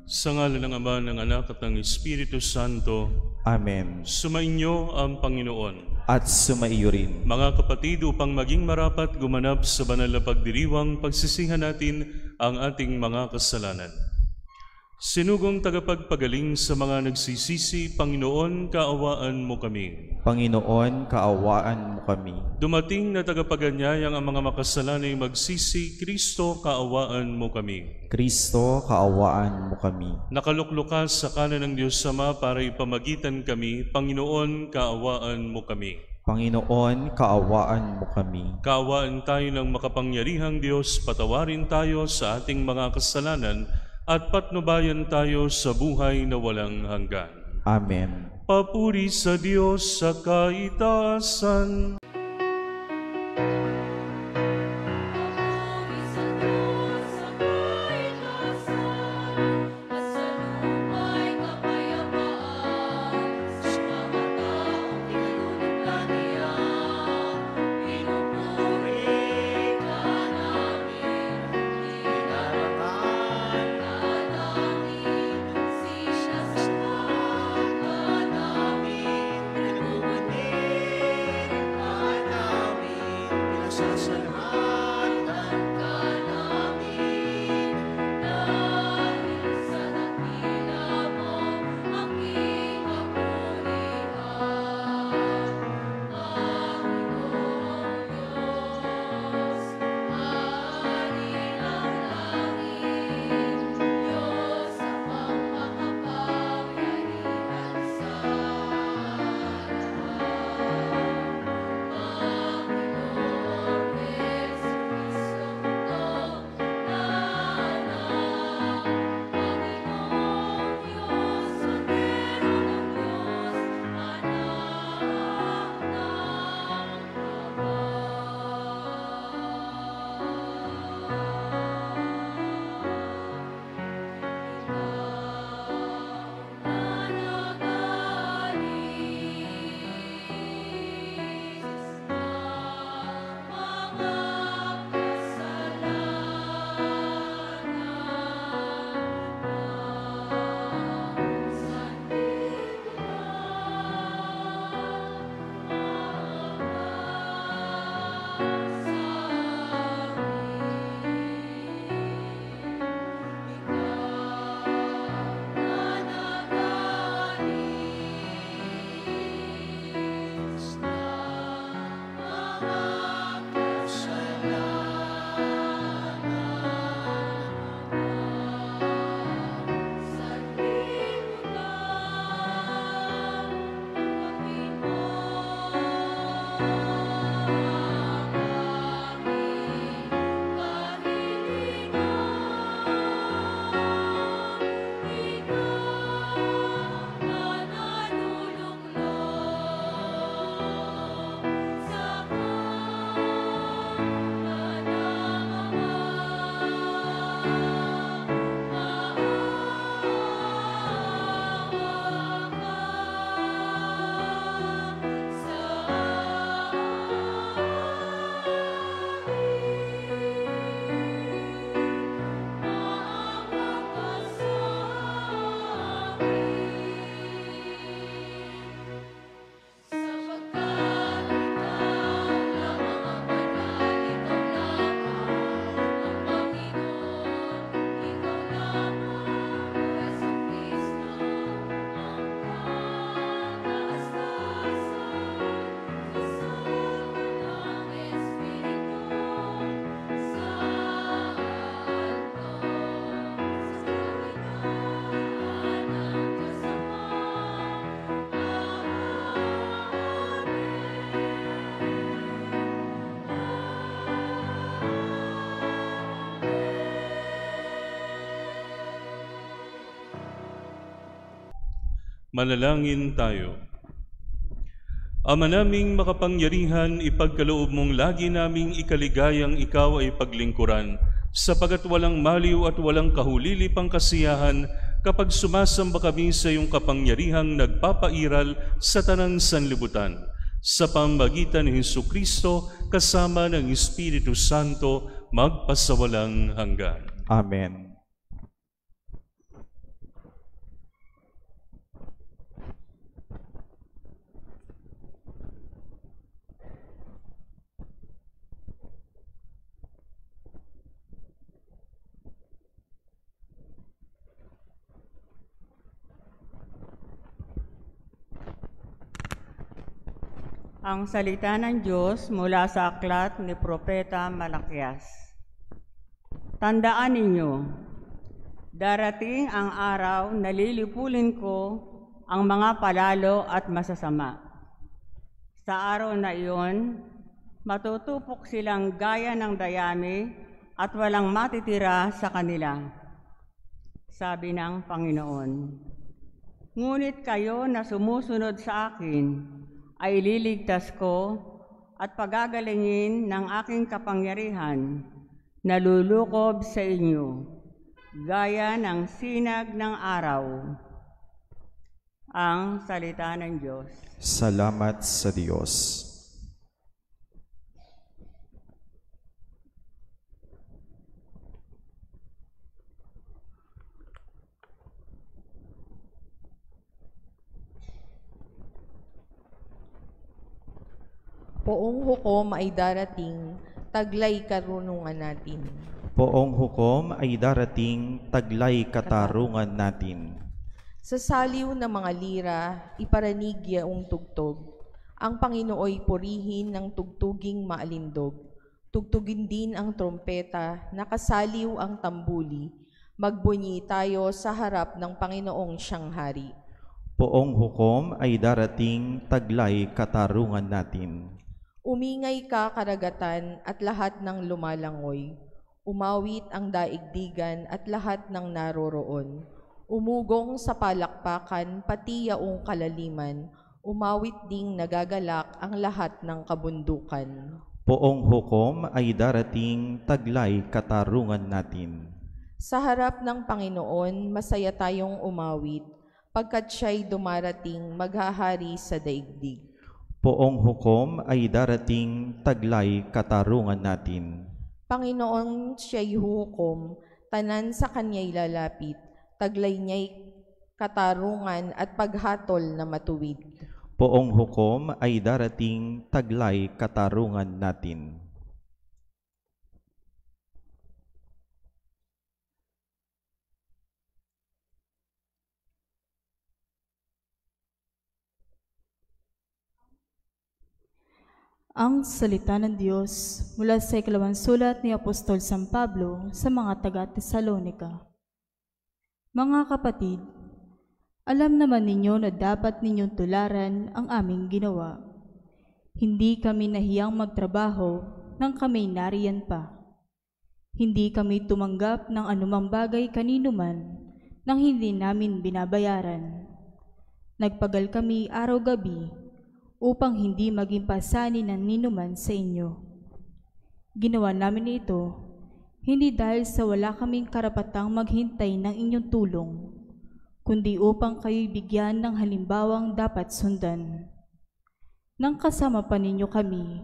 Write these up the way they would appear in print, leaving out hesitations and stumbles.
Sa ngalan ng Ama, ng Anak at ng Espiritu Santo. Amen. Sumainyo ang Panginoon. At sumaiyo rin. Mga kapatid, upang maging marapat gumanap sa banal na pagdiriwang, pagsisihan natin ang ating mga kasalanan. Sinugong tagapagpagaling sa mga nagsisisi, Panginoon, kaawaan mo kami. Panginoon, kaawaan mo kami. Dumating na tagapaganyayang ang mga makasalanay magsisi, Kristo, kaawaan mo kami. Kristo, kaawaan mo kami. Nakaluklukas sa kanan ng Diyos Ama para ipamagitan kami, Panginoon, kaawaan mo kami. Panginoon, kaawaan mo kami. Kaawaan tayo ng makapangyarihang Diyos, patawarin tayo sa ating mga kasalanan, at patnubayan tayo sa buhay na walang hanggan. Amen. Papuri sa Diyos sa kaitaasan. Manalangin tayo. Ama naming makapangyarihan, ipagkaloob mong lagi naming ikaligayang ikaw ay paglingkuran, sapagat walang maliw at walang kahulilipang kasiyahan kapag sumasamba kami sa iyong kapangyarihang nagpapairal sa tanang sanlibutan. Sa pamamagitan ni Jesucristo, kasama ng Espiritu Santo, magpasawalang hanggan. Amen. Ang salita ng Diyos mula sa aklat ni Propeta Malakias. Tandaan ninyo, darating ang araw na lilipulin ko ang mga palalo at masasama. Sa araw na iyon, matutupok silang gaya ng dayami at walang matitira sa kanila, sabi ng Panginoon. Ngunit kayo na sumusunod sa akin ay liligtas ko at pagagalingin ng aking kapangyarihan na lulukob sa inyo, gaya ng sinag ng araw. Ang salita ng Diyos. Salamat sa Diyos. Poong hukom ay darating, taglay karunungan natin. Poong hukom ay darating, taglay katarungan natin. Sa saliw ng mga lira, iparanig yaong tugtog. Ang Panginooy purihin ng tugtuging maalindog. Tugtugin din ang trompeta, nakasaliw ang tambuli. Magbunyi tayo sa harap ng Panginoong siyang hari. Poong hukom ay darating, taglay katarungan natin. Umingay ka karagatan at lahat ng lumalangoy. Umawit ang daigdigan at lahat ng naroroon. Umugong sa palakpakan pati yaong kalaliman. Umawit ding nagagalak ang lahat ng kabundukan. Poong hukom ay darating, taglay katarungan natin. Sa harap ng Panginoon, masaya tayong umawit, pagkat siya'y dumarating maghahari sa daigdig. Poong hukom ay darating, taglay katarungan natin. Panginoon siya'y hukom, tanan sa kanya'y lalapit, taglay niya'y katarungan at paghatol na matuwid. Poong hukom ay darating, taglay katarungan natin. Ang salita ng Diyos mula sa ikalawang sulat ni Apostol San Pablo sa mga taga-Tesalonika. Mga kapatid, alam naman ninyo na dapat ninyong tularan ang aming ginawa. Hindi kami nahiyang magtrabaho nang kami nariyan pa. Hindi kami tumanggap ng anumang bagay kanino man nang hindi namin binabayaran. Nagpagal kami araw-gabi upang hindi maging pasanin ng ninuman sa inyo. Ginawa namin ito, hindi dahil sa wala kaming karapatang maghintay ng inyong tulong, kundi upang kayo'y bigyan ng halimbawang dapat sundan. Nang kasama pa ninyo kami,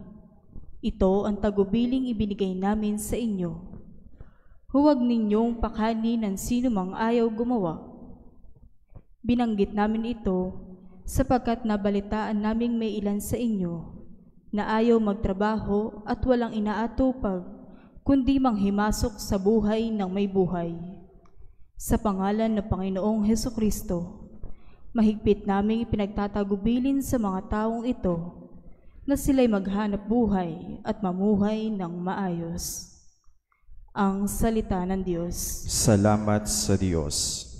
ito ang tagubiling ibinigay namin sa inyo. Huwag ninyong pakanin ng sinumang ayaw gumawa. Binanggit namin ito sapagkat nabalitaan naming may ilan sa inyo na ayaw magtrabaho at walang inaatupag, kundi manghimasok sa buhay ng may buhay. Sa pangalan ng Panginoong Hesukristo, mahigpit naming ipinagtatagubilin sa mga taong ito na sila'y maghanap buhay at mamuhay ng maayos. Ang salita ng Diyos. Salamat sa Diyos.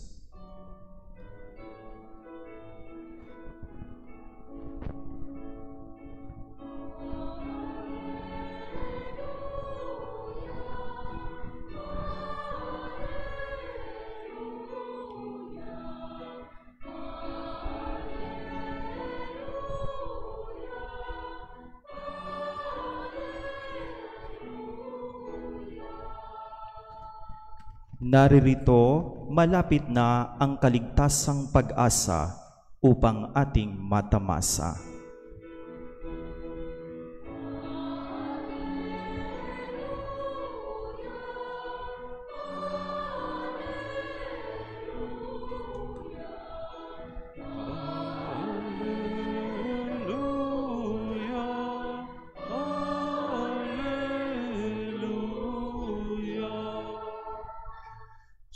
Naririto, malapit na ang kaligtasang pag-asa upang ating matamasa.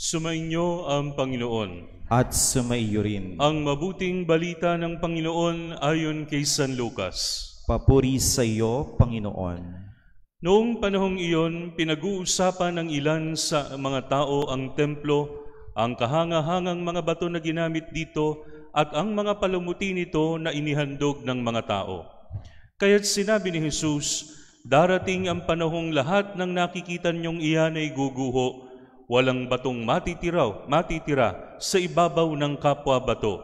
Sumainyo ang Panginoon. At sumaiyo rin. Ang mabuting balita ng Panginoon ayon kay San Lucas. Papuri sa iyo, Panginoon. Noong panahong iyon, pinag-uusapan ng ilan sa mga tao ang templo, ang kahangahangang mga bato na ginamit dito at ang mga palumuti nito na inihandog ng mga tao. Kaya't sinabi ni Jesus, darating ang panahong lahat ng nakikita niyong iyan ay guguho, walang batong matitira sa ibabaw ng kapwa bato.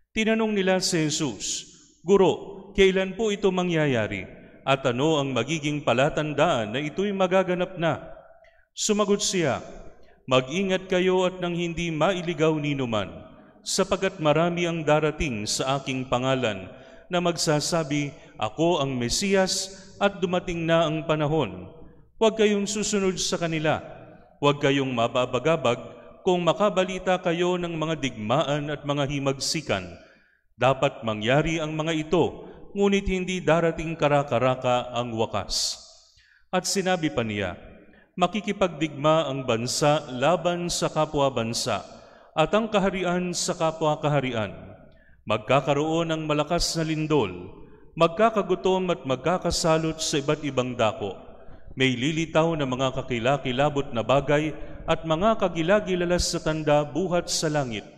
Tinanong nila si Jesus, Guro, kailan po ito mangyayari? At ano ang magiging palatandaan na ito'y magaganap na? Sumagot siya, mag-ingat kayo at nang hindi mailigaw ninuman, sapagkat marami ang darating sa aking pangalan na magsasabi, ako ang Mesiyas at dumating na ang panahon. Huwag kayong susunod sa kanila. Huwag kayong mababagabag kung makabalita kayo ng mga digmaan at mga himagsikan. Dapat mangyari ang mga ito, ngunit hindi darating karakaraka ang wakas. At sinabi pa niya, makikipagdigma ang bansa laban sa kapwa bansa at ang kaharian sa kapwa kaharian. Magkakaroon ng malakas na lindol, magkakagutom at magkakasalot sa iba't ibang dako. May lilitaw na mga kakilakilabot na bagay at mga kagilagilalas sa tanda buhat sa langit.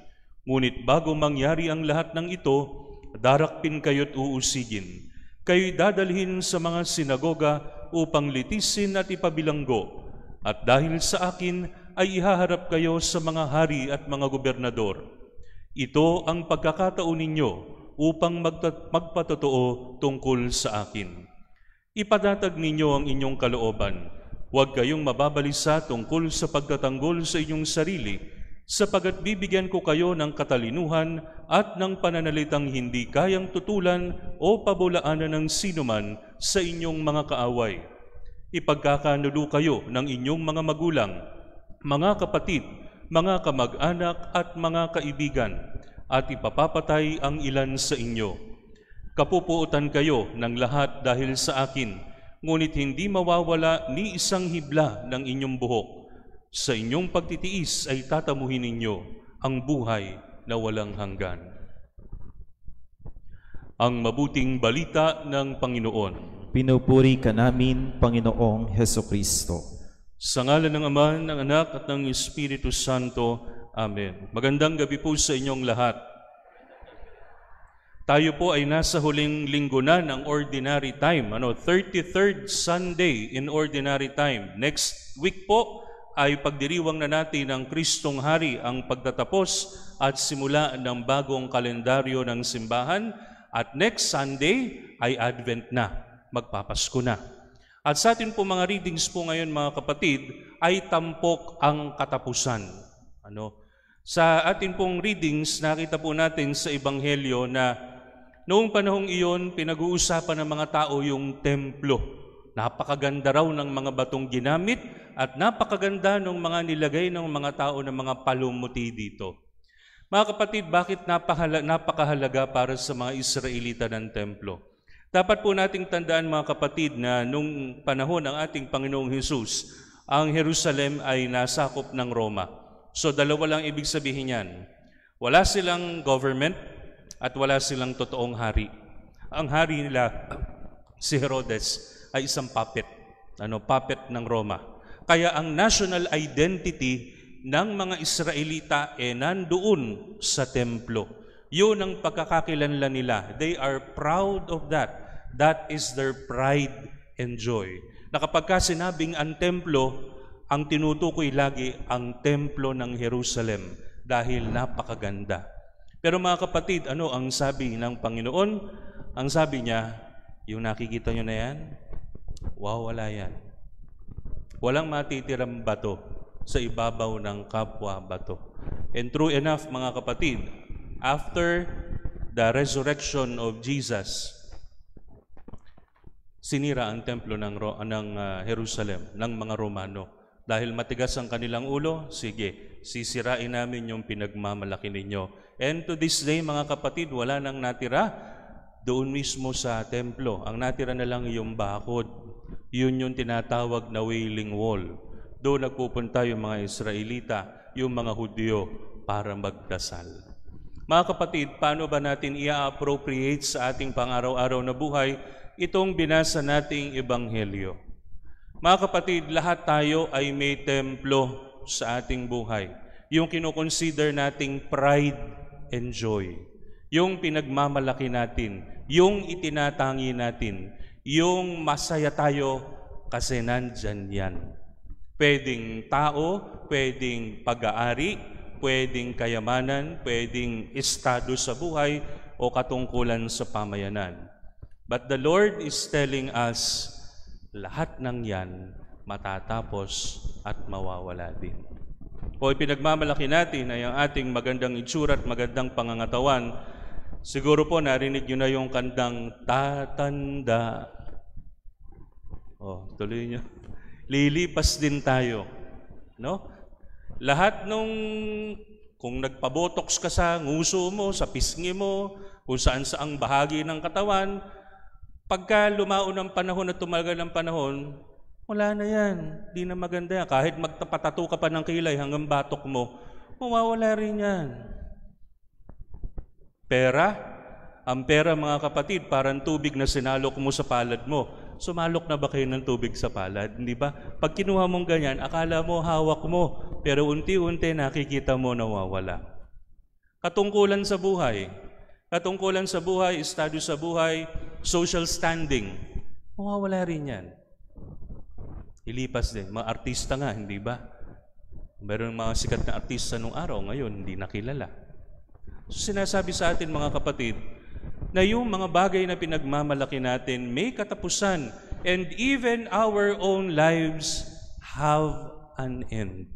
Ngunit bago mangyari ang lahat ng ito, darakpin kayo't uusigin. Kayo'y dadalhin sa mga sinagoga upang litisin at ipabilanggo. At dahil sa akin ay ihaharap kayo sa mga hari at mga gobernador. Ito ang pagkakataon ninyo upang magpatotoo tungkol sa akin. Ipatatag ninyo ang inyong kalooban. Huwag kayong mababalisa tungkol sa pagtatanggol sa inyong sarili, sapagat bibigyan ko kayo ng katalinuhan at ng pananalitang hindi kayang tutulan o pabulaanan ng sinuman sa inyong mga kaaway. Ipagkakanulo kayo ng inyong mga magulang, mga kapatid, mga kamag-anak at mga kaibigan, at ipapapatay ang ilan sa inyo. Kapupuutan kayo ng lahat dahil sa akin, ngunit hindi mawawala ni isang hibla ng inyong buhok. Sa inyong pagtitiis ay tatamuhin ninyo ang buhay na walang hanggan. Ang mabuting balita ng Panginoon. Pinupuri ka namin, Panginoong Hesukristo. Sa ngalan ng Ama, ng Anak at ng Espiritu Santo. Amen. Magandang gabi po sa inyong lahat. Tayo po ay nasa huling linggo na ng Ordinary Time. 33rd Sunday in Ordinary Time. Next week po ay pagdiriwang na natin ng Kristong Hari ang pagtatapos at simula ng bagong kalendaryo ng simbahan. At next Sunday ay Advent na, magpapasko na. At sa atin po mga readings po ngayon mga kapatid, ay tampok ang katapusan. Sa atin pong readings, nakita po natin sa Ebanghelyo na noong panahong iyon, pinag-uusapan ng mga tao yung templo. Napakaganda raw ng mga batong ginamit at napakaganda ng mga nilagay ng mga tao ng mga palumuti dito. Mga kapatid, bakit napakahalaga para sa mga Israelita ng templo? Dapat po nating tandaan mga kapatid na nung panahon ng ating Panginoong Hesus, ang Jerusalem ay nasakop ng Roma. So dalawa lang ibig sabihin yan. Wala silang government at wala silang totoong hari. Ang hari nila, si Herodes, ay isang puppet ng Roma. Kaya ang national identity ng mga Israelita nandoon sa templo. Yun ang pagkakakilanlan nila. They are proud of that. That is their pride and joy. Na kapag sinabing ang templo, ang tinutukoy lagi ang templo ng Jerusalem dahil napakaganda. Pero mga kapatid, ano ang sabi ng Panginoon? Ang sabi niya, yung nakikita nyo na yan, wow, wala yan. Walang matitirang bato sa ibabaw ng kapwa bato. And true enough, mga kapatid, after the resurrection of Jesus, sinira ang templo ng Jerusalem, ng mga Romano. Dahil matigas ang kanilang ulo, sige, sisirain namin yung pinagmamalaki ninyo. And to this day, mga kapatid, wala nang natira doon mismo sa templo. Ang natira na lang yung bakod. Yun yung tinatawag na Wailing Wall. Doon nagpupunta yung mga Israelita, yung mga Hudyo, para magdasal. Mga kapatid, paano ba natin i-appropriate sa ating pang-araw-araw na buhay itong binasa nating ebanghelyo? Mga kapatid, lahat tayo ay may templo sa ating buhay. Yung kinoconsider nating pride and joy. Yung pinagmamalaki natin, yung itinatangi natin, yung masaya tayo kasi nandyan yan. Pwedeng tao, pwedeng pag-aari, pwedeng kayamanan, pwedeng estado sa buhay o katungkulan sa pamayanan. But the Lord is telling us, lahat ng yan matatapos at mawawala din. O ipinagmamalaki natin ay ang ating magandang itsura at magandang pangangatawan. Siguro po narinig nyo na yung kantang tatanda. Tuloy nyo. Lilipas din tayo. No? Lahat kung nagpabotox ka sa nguso mo, sa pisngi mo, kung saan-saang bahagi ng katawan, pagka lumaon ng panahon at tumagal ng panahon, wala na yan. Di na maganda yan. Kahit magtapatato ka pa ng kilay hanggang batok mo, mawawala rin yan. Pera, ang pera mga kapatid, parang tubig na sinalok mo sa palad mo. Sumalok na ba kayo ng tubig sa palad? Hindi ba? Pag kinuha mong ganyan, akala mo hawak mo, pero unti-unti nakikita mo nawawala. Katungkulan sa buhay. Katungkulan sa buhay, estado sa buhay, social standing. Mawawala rin yan. Ilipas din. Mga artista nga, hindi ba? Meron mga sikat na artista nung araw, ngayon hindi nakilala. So sinasabi sa atin mga kapatid, na yung mga bagay na pinagmamalaki natin may katapusan, and even our own lives have an end.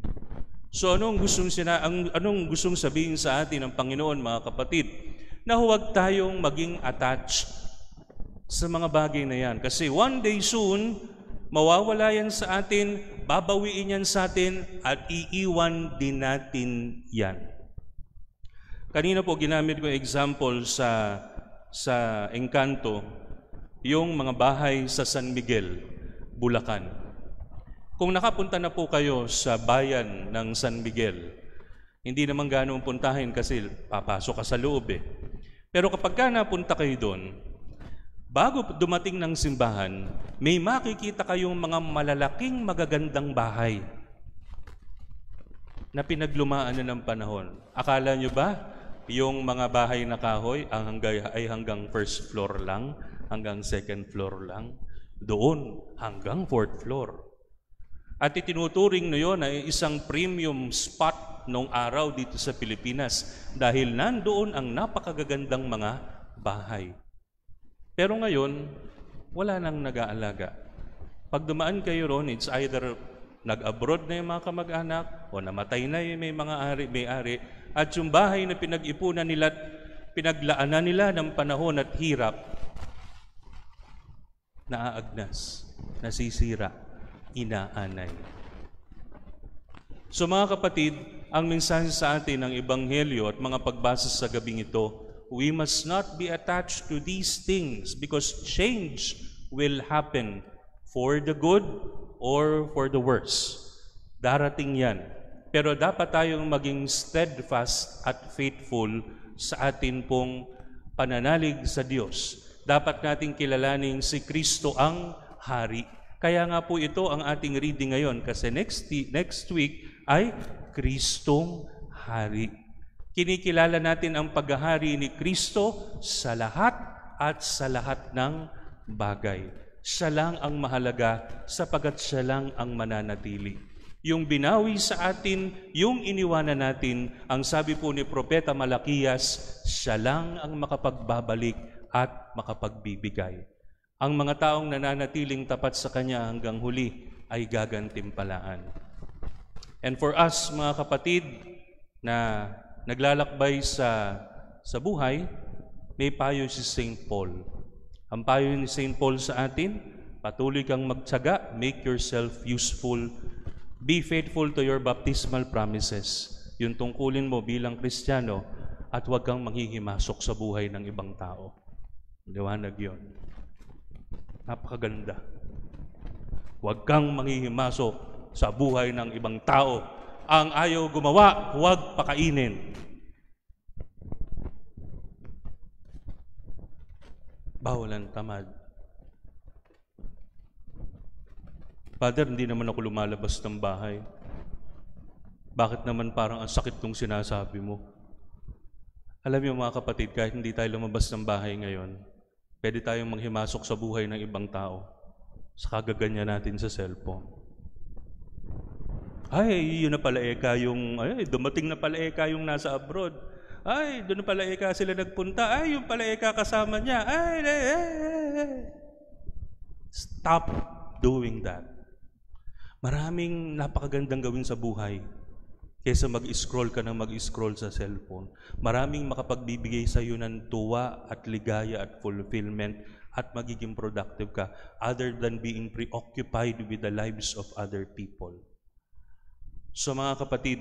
So anong gustong sabihin sa atin ng Panginoon mga kapatid? Na huwag tayong maging attached sa mga bagay na yan. Kasi one day soon, mawawala yan sa atin, babawiin yan sa atin, at iiwan din natin yan. Kanina po ginamit ko example sa Encanto, yung mga bahay sa San Miguel, Bulacan. Kung nakapunta na po kayo sa bayan ng San Miguel, hindi naman gano'ng puntahin kasi papasok ka sa loob eh. Pero kapag ka napunta kayo doon, bago dumating ng simbahan, may makikita kayong mga malalaking magagandang bahay na pinaglumaan na ng panahon. Akala nyo ba yung mga bahay na kahoy ay hanggang first floor lang, hanggang second floor lang? Doon hanggang fourth floor. At itinuturing na yun ay isang premium spot noong araw dito sa Pilipinas dahil nandoon ang napakagagandang mga bahay. Pero ngayon, wala nang nag-aalaga. Pag dumaan kayo ron, it's either nag-abroad na yung mga kamag-anak o namatay na yung may-ari, at yung bahay na pinag-ipunan nila, pinaglaanan nila ng panahon at hirap, naaagnas, nasisira, inaanay. So mga kapatid, ang mensahe sa atin ng Ebanghelyo at mga pagbasa sa gabing ito, we must not be attached to these things because change will happen for the good or for the worse. Darating yan. Pero dapat tayong maging steadfast at faithful sa atin pong pananalig sa Diyos. Dapat nating kilalanin si Kristo ang Hari. Kaya nga po ito ang ating reading ngayon kasi next week ay Kristong Hari. Kinikilala natin ang paghahari ni Kristo sa lahat at sa lahat ng bagay. Siya lang ang mahalaga sapagat siya lang ang mananatili. Yung binawi sa atin, yung iniwanan natin, ang sabi po ni Propeta Malakias, siya lang ang makapagbabalik at makapagbibigay. Ang mga taong nananatiling tapat sa Kanya hanggang huli ay gagantimpalaan. And for us, mga kapatid, na naglalakbay sa buhay, may payo si St. Paul. Ang payo ni St. Paul sa atin, patuloy kang magtiyaga, make yourself useful, be faithful to your baptismal promises. Yung tungkulin mo bilang Kristiyano at huwag kang manghihimasok sa buhay ng ibang tao. Liwanag yun. Napakaganda. Huwag kang manghihimasok sa buhay ng ibang tao. Ang ayaw gumawa, huwag pakainin. Bawal ang tamad. Father, hindi naman ako lumalabas ng bahay. Bakit naman parang ang sakit tong sinasabi mo? Alam niyo mga kapatid, kahit hindi tayo lumabas ng bahay ngayon, pwede tayong manghimasok sa buhay ng ibang tao sa kagaganyan natin sa cellphone. Ay, yun na pala dumating na pala yung nasa abroad. Ay, doon na pala sila nagpunta. Ay, yung pala kasama niya. Stop doing that. Maraming napakagandang gawin sa buhay kaysa mag-scroll ka ng mag-scroll sa cellphone. Maraming makapagbibigay sa iyo ng tuwa at ligaya at fulfillment at magiging productive ka other than being preoccupied with the lives of other people. So mga kapatid,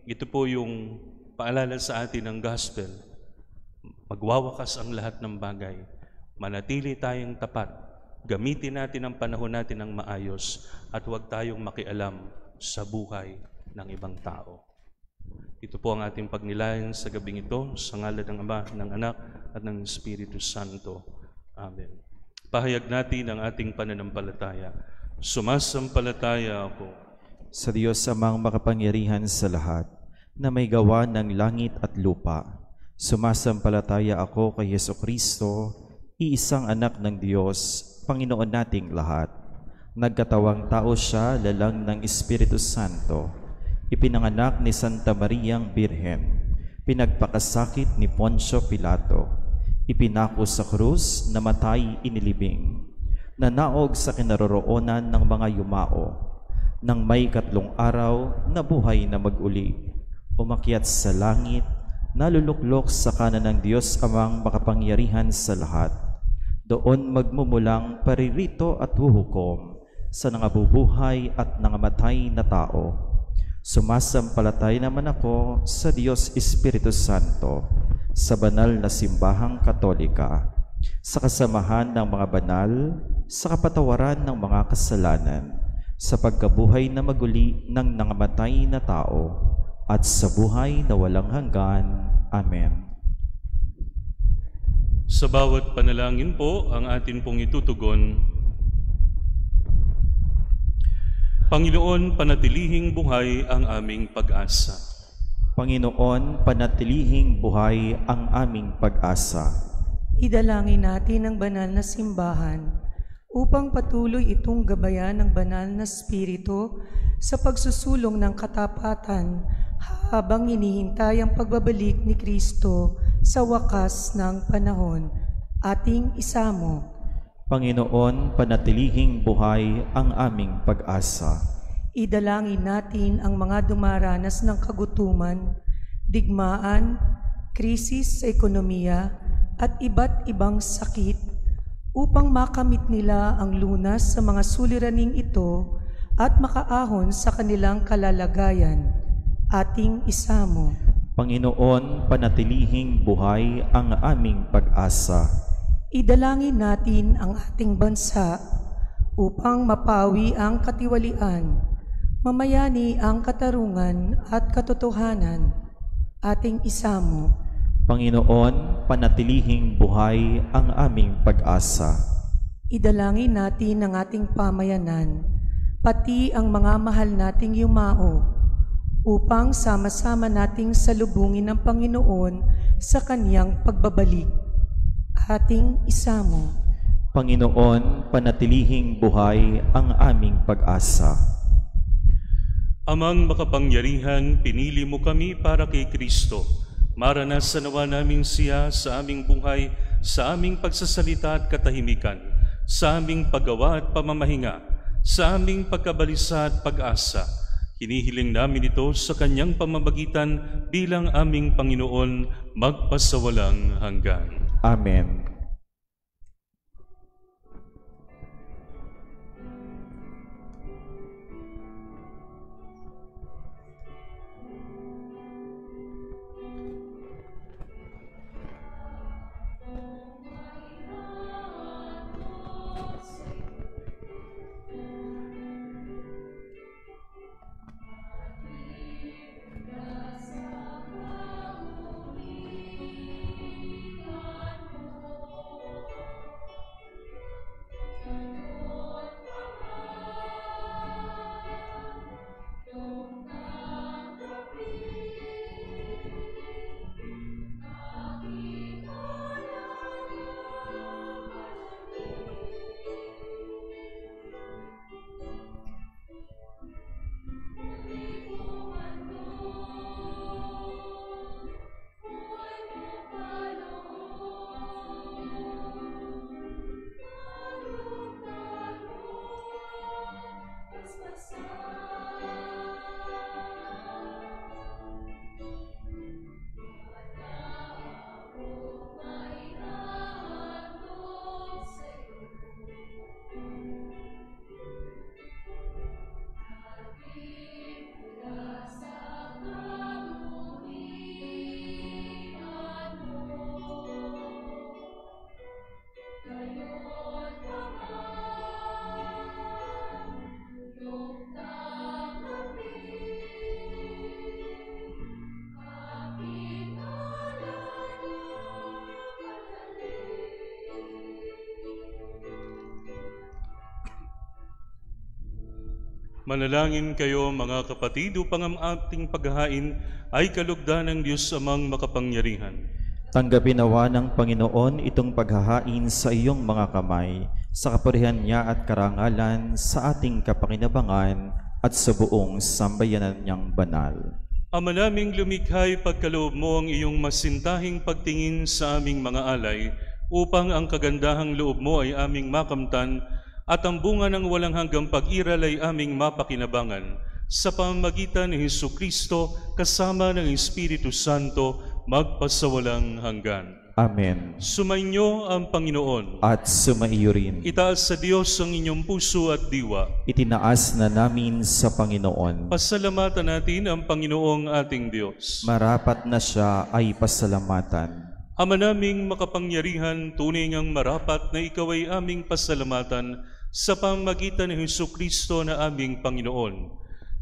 ito po yung paalala sa atin ng gospel. Magwawakas ang lahat ng bagay. Manatili tayong tapat. Gamitin natin ang panahon natin ng maayos at huwag tayong makialam sa buhay ng ibang tao. Ito po ang ating pagnilayan sa gabing ito, sa ngalan ng Ama, ng Anak, at ng Espiritu Santo. Amen. Pahayag natin ang ating pananampalataya. Sumasampalataya ako Sa Diyos amang makapangyarihan sa lahat, na may gawa ng langit at lupa. Sumasampalataya ako kay Jesucristo, iisang anak ng Diyos, Panginoon nating lahat. Nagkatawang tao siya, lalang ng Espiritu Santo. Ipinanganak ni Santa Mariang Birhen. Pinagpakasakit ni Poncio Pilato. Ipinako sa krus, namatay, inilibing. Nanaog sa kinaroroonan ng mga yumao. Nang may 3 araw, nabuhay na mag-uli. Umakyat sa langit, naluluklok sa kanan ng Diyos amang makapangyarihan sa lahat. Doon magmumulang paririto at huhukom sa nangabubuhay at nangamatay na tao. Sumasampalatay naman ako sa Diyos Espiritu Santo, sa banal na simbahang Katolika, sa kasamahan ng mga banal, sa kapatawaran ng mga kasalanan, sa pagkabuhay na maguli ng nangamatay na tao, at sa buhay na walang hanggan. Amen. Sa bawat panalangin po, ang atin pong itutugon, Panginoon, panatilihing buhay ang aming pag-asa. Panginoon, panatilihing buhay ang aming pag-asa. Idalangin natin ang banal na simbahan upang patuloy itong gabayan ng banal na Espiritu sa pagsusulong ng katapatan habang hinihintay ang pagbabalik ni Kristo sa wakas ng panahon. Ating isamo. Panginoon, panatilihing buhay ang aming pag-asa. Idalangin natin ang mga dumaranas ng kagutuman, digmaan, krisis sa ekonomiya at iba't ibang sakit upang makamit nila ang lunas sa mga suliraning ito at makaahon sa kanilang kalalagayan. Ating isamo. Panginoon, panatilihing buhay ang aming pag-asa. Idalangin natin ang ating bansa upang mapawi ang katiwalian, mamayani ang katarungan at katotohanan. Ating isamo. Panginoon, panatilihing buhay ang aming pag-asa. Idalangin natin ang ating pamayanan, pati ang mga mahal nating yumao, upang sama-sama nating salubungin ang Panginoon sa Kaniyang pagbabalik. Ating isamo. Panginoon, panatilihing buhay ang aming pag-asa. Amang makapangyarihan, pinili mo kami para kay Kristo. Maranasan nawa namin siya sa aming buhay, sa aming pagsasalita at katahimikan, sa aming paggawa at pamamahinga, sa aming pagkabalisa at pag-asa. Hinihiling namin ito sa Kanyang pamamagitan bilang aming Panginoon magpasawalang hanggan. Amen. Manalangin kayo mga kapatid upang ang ating paghahain ay kalugdan ng Diyos amang makapangyarihan. Tanggapin nawa ng Panginoon itong paghahain sa iyong mga kamay, sa kapurihan niya at karangalan, sa ating kapakinabangan at sa buong sambayanan niyang banal. Ama naming lumikhay, pagkaloob mo ang iyong masintahing pagtingin sa aming mga alay, upang ang kagandahang loob mo ay aming makamtan, at ang bunga ng walang hanggang pag-iral ay aming mapakinabangan. Sa pamamagitan ni Hesukristo, kasama ng Espiritu Santo, magpasawalang hanggan. Amen. Sumainyo ang Panginoon. At sumaiyo rin. Itaas sa Diyos ang inyong puso at diwa. Itinaas na namin sa Panginoon. Pasalamatan natin ang Panginoong ating Diyos. Marapat na siya ay pasalamatan. Ama naming makapangyarihan, tunay ngang marapat na ikaw ay aming pasalamatan sa pamamagitan ni Hesukristo na aming Panginoon.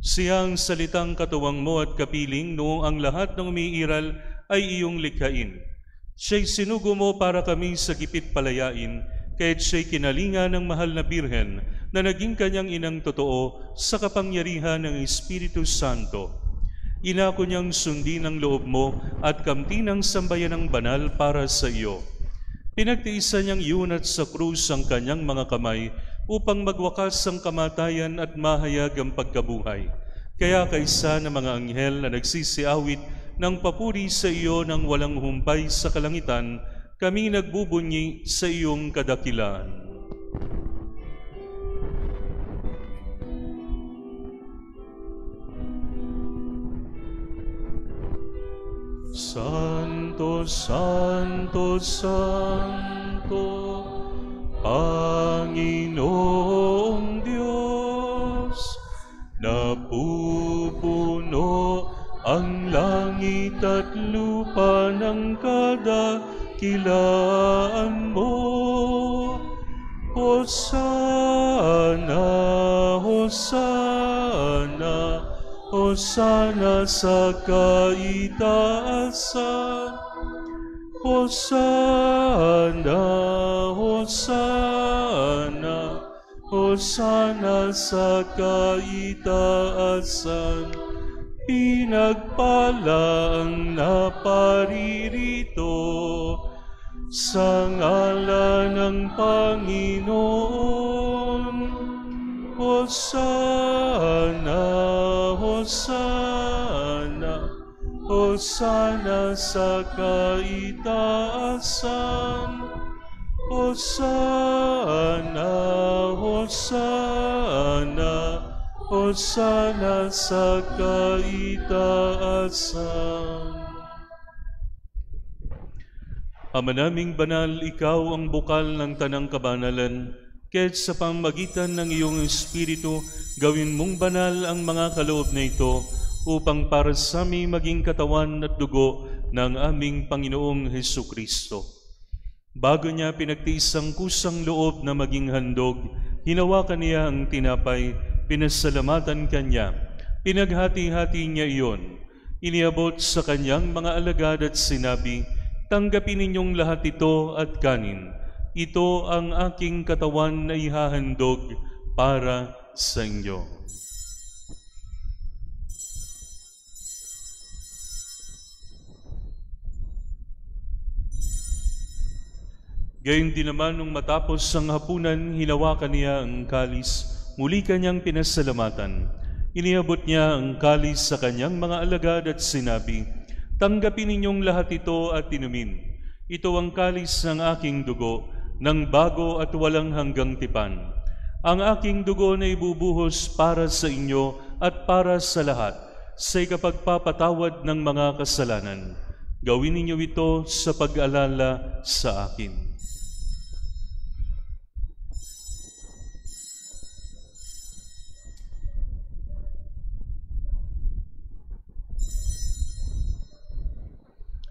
Siyang salitang katuwang mo at kapiling noong ang lahat ng umiiral ay iyong likhain. Siya'y sinugo mo para kami sa gipit palayain, kaya't siya'y kinalinga ng mahal na Birhen na naging kanyang inang totoo sa kapangyarihan ng Espiritu Santo. Inako niyang sundin ang loob mo at kamtin ang sambayanang banal para sa iyo. Pinagtiisan niyang iunat sa krus ang kanyang mga kamay upang magwakas ang kamatayan at mahayag ang pagkabuhay. Kaya kaysa ng mga anghel na nagsisiawit ng papuri sa iyo ng walang humpay sa kalangitan, kami nagbubunyi sa iyong kadakilaan. Santo, Santo, Santo, Panginoong Diyos, napupuno ang langit at lupa ng kadakilaan mo. Hosana, Hosana, Hosana sa kaitaasan. Hosana, Hosana, Hosana sa kaitaasan. Pinagpala ang naparirito sa ngalan ng Panginoon. Hosana, Hosana, Hosana sa kaitaasan. Hosana, Hosana, Hosana sa kaitaasan. Ama naming banal, ikaw ang bukal ng tanang kabanalan, kaya't sa pamamagitan ng iyong Espiritu, gawin mong banal ang mga kaloob na ito, upang para sa amin maging katawan at dugo ng aming Panginoong Hesukristo. Bago niya pinagtiis ang kusang loob na maging handog, hinawakan niya ang tinapay, pinasalamatan kanya, pinaghati-hati niya iyon, iniabot sa kanyang mga alagad at sinabi, "Tanggapin ninyong lahat ito at kanin. Ito ang aking katawan na ihahandog para sa inyo." Gayun din naman nung matapos ang hapunan, hinawakan niya ang kalis, muli kanyang pinasalamatan. Iniabot niya ang kalis sa kanyang mga alagad at sinabi, "Tanggapin ninyong lahat ito at inumin. Ito ang kalis ng aking dugo, ng bago at walang hanggang tipan. Ang aking dugo na ibubuhos para sa inyo at para sa lahat, sa ikapagpapatawad ng mga kasalanan. Gawin ninyo ito sa pag-alala sa akin."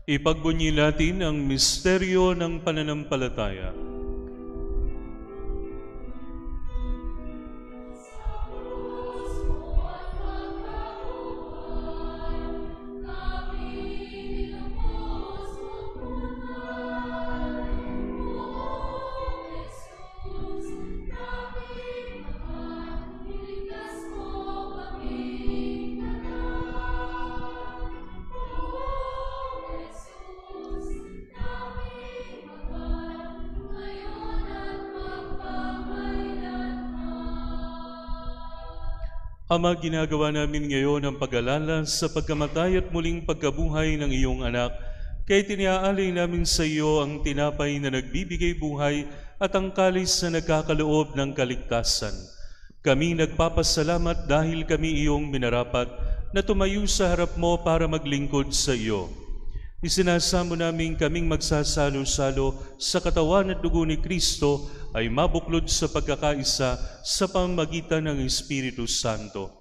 Ipagbunyi natin ang misteryo ng pananampalataya. Ama, ginagawa namin ngayon ang pag-alala sa pagkamatay at muling pagkabuhay ng iyong anak, kaya tiniaalay namin sa iyo ang tinapay na nagbibigay buhay at ang kalis na nagkakaloob ng kaligtasan. Kami nagpapasalamat dahil kami iyong minarapat na tumayo sa harap mo para maglingkod sa iyo. Isinasamo namin kaming magsasalo-salo sa katawan at dugo ni Kristo ay mabuklod sa pagkakaisa sa pamamagitan ng Espiritu Santo.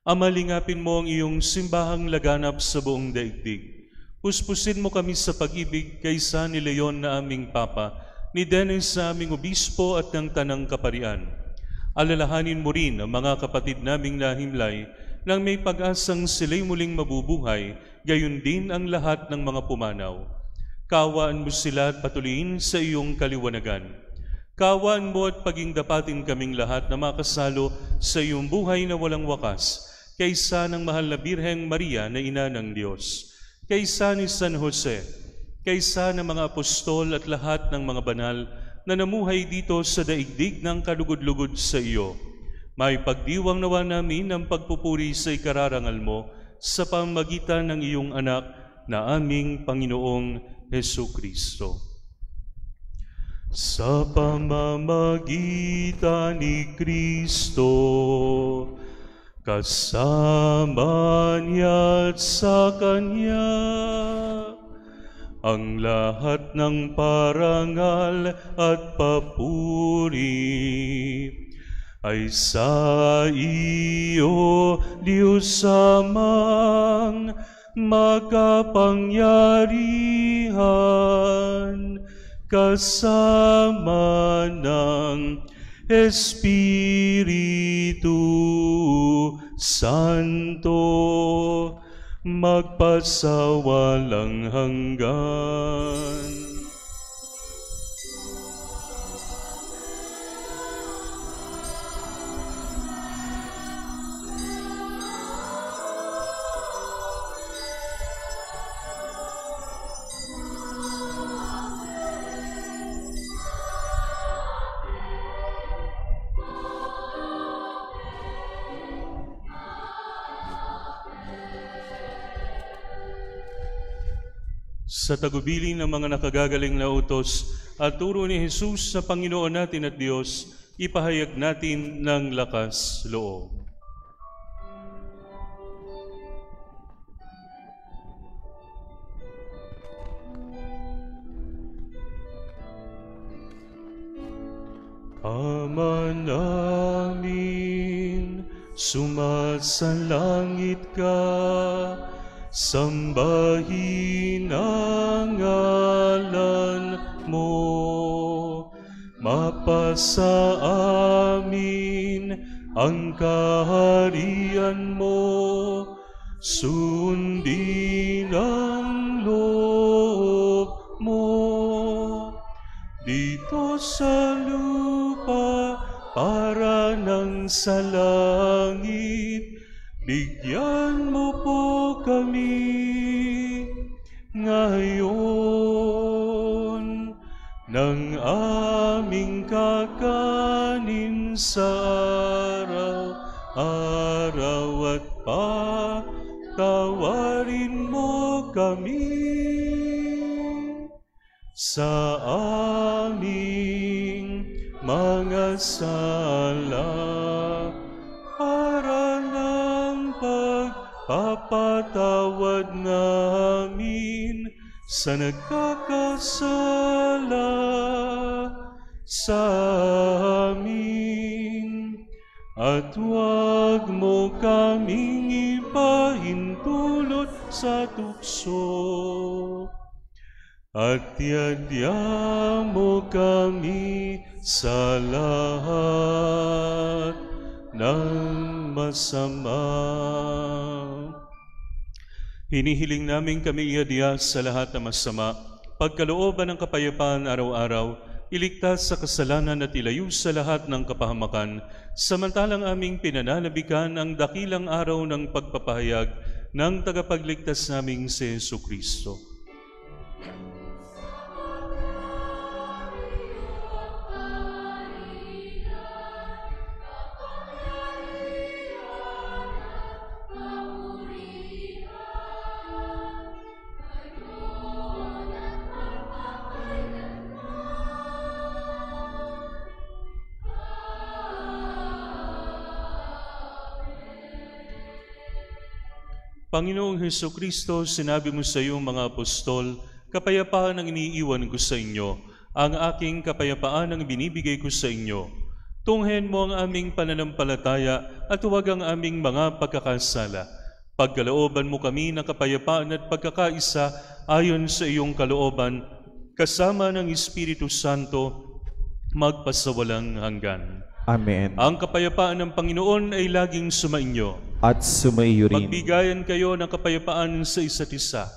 Ama, lingapin mo ang iyong simbahang laganap sa buong daigdig. Puspusin mo kami sa pag-ibig kaysa ni Leon na aming Papa, ni Dennis na aming Obispo at ng Tanang Kaparian. Alalahanin mo rin ang mga kapatid naming nahimlay nang may pag-asang sila'y muling mabubuhay, gayon din ang lahat ng mga pumanaw. Kaawaan mo sila at patuloyin sa iyong kaliwanagan. Kaawaan mo at paging dapatin kaming lahat na makasalo sa iyong buhay na walang wakas, kaysa ng mahal na Birheng Maria na Ina ng Diyos, kaysa ni San Jose, kaysa ng mga apostol at lahat ng mga banal na namuhay dito sa daigdig ng kalugod-lugod sa iyo. May pagdiwang nawa namin ang pagpupuri sa ikararangal mo sa pamamagitan ng iyong anak na aming Panginoong Hesukristo. Sa pamamagitan ni Kristo, kasama niya at sa Kanya, ang lahat ng parangal at papuri ay sa iyo, Diyos Amang makapangyarihan, kasama ng Espiritu Santo, magpasawalang hanggan. Sa tagubilin ng mga nakagagaling na utos at turo ni Jesus sa Panginoon natin at Diyos, ipahayag natin ng lakas loob. Ama namin, sumasalangit ka, sambahin ang ngalan mo, mapasa amin ang kaharian mo, sundin ang loob mo, dito sa lupa para nang sa langit. Bigyan mo po kami ngayon ng aming kakanin sa araw-araw at patawarin mo kami sa aming mga sala para ng pagpapatawad namin sa nagkakasala sa amin. At huwag mo kaming ipahintulot sa tukso, at yadya mo kami sa lahat ng masama. Hinihiling namin kami iadya sa lahat ng masama, pagkalooban ng kapayapaan araw-araw, iligtas sa kasalanan at ilayo sa lahat ng kapahamakan, samantalang aming pinananabikan ang dakilang araw ng pagpapahayag ng tagapagligtas naming si Jesucristo. Panginoong Hesukristo, sinabi mo sa iyong mga apostol, kapayapaan ang iniiwan ko sa inyo, ang aking kapayapaan ang binibigay ko sa inyo. Tunghen mo ang aming pananampalataya at huwag ang aming mga pagkakasala. Pagkalooban mo kami ng kapayapaan at pagkakaisa ayon sa iyong kalooban, kasama ng Espiritu Santo, magpasawalang hanggan. Amen. Ang kapayapaan ng Panginoon ay laging sumainyo. At sumaiyo rin. Magbigayan kayo ng kapayapaan sa isa't isa.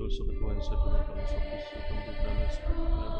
Sa katuwan sa Tuhan Panginoon Kristo, tungkol namin sa pagkakaroon.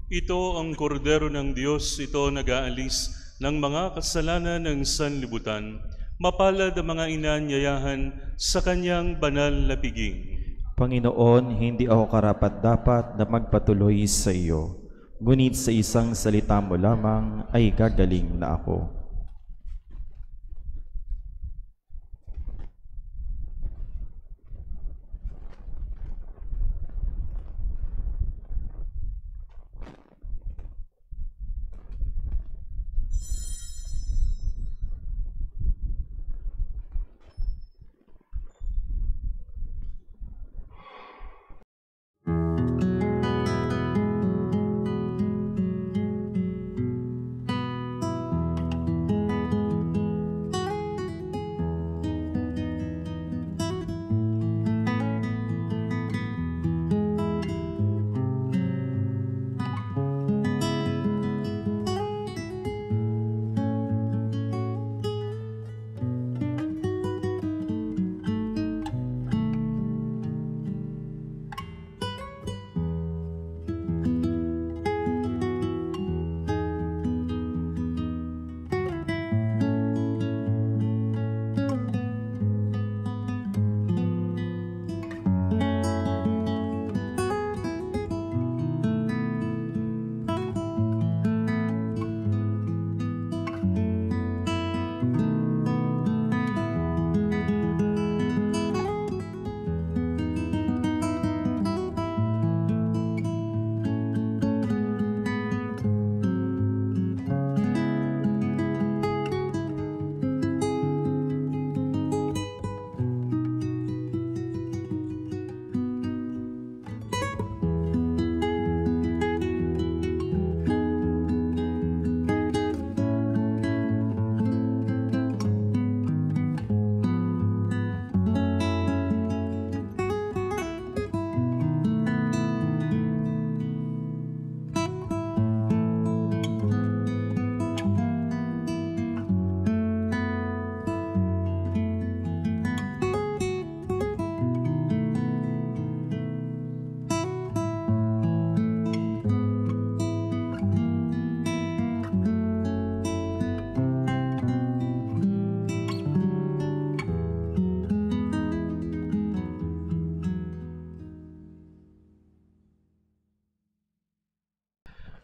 Ito ang kordero ng Diyos, ito nag-aalis ng mga kasalanan ng sanlibutan. Mapalad ang mga inanyayahan sa kanyang banal na piging. Panginoon, hindi ako karapat-dapat na magpatuloy sa iyo. Ngunit sa isang salita mo lamang ay gagaling na ako.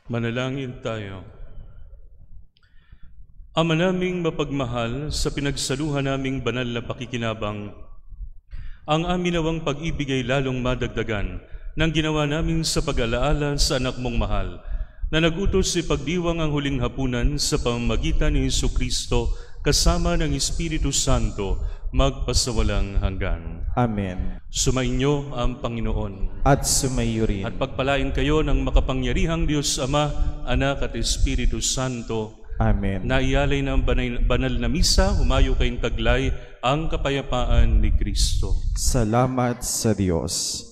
Manalangin tayo. Ama naming mapagmahal, sa pinagsaluhan naming banal na pakikinabang, Ang amin nawang pag-ibig ay lalong madagdagan ng ginawa namin sa pag-alaala sa anak mong mahal, na nagutos si pagdiwang ang huling hapunan sa pamamagitan ni Jesucristo kasama ng Espiritu Santo, magpasawalang hanggan. Amen. Sumainyo ang Panginoon. At sumayo rin. At pagpalain kayo ng makapangyarihang Diyos Ama, Anak at Espiritu Santo. Amen. Naiyalay ng banal na misa, humayo kayong taglay ang kapayapaan ni Kristo. Salamat sa Diyos.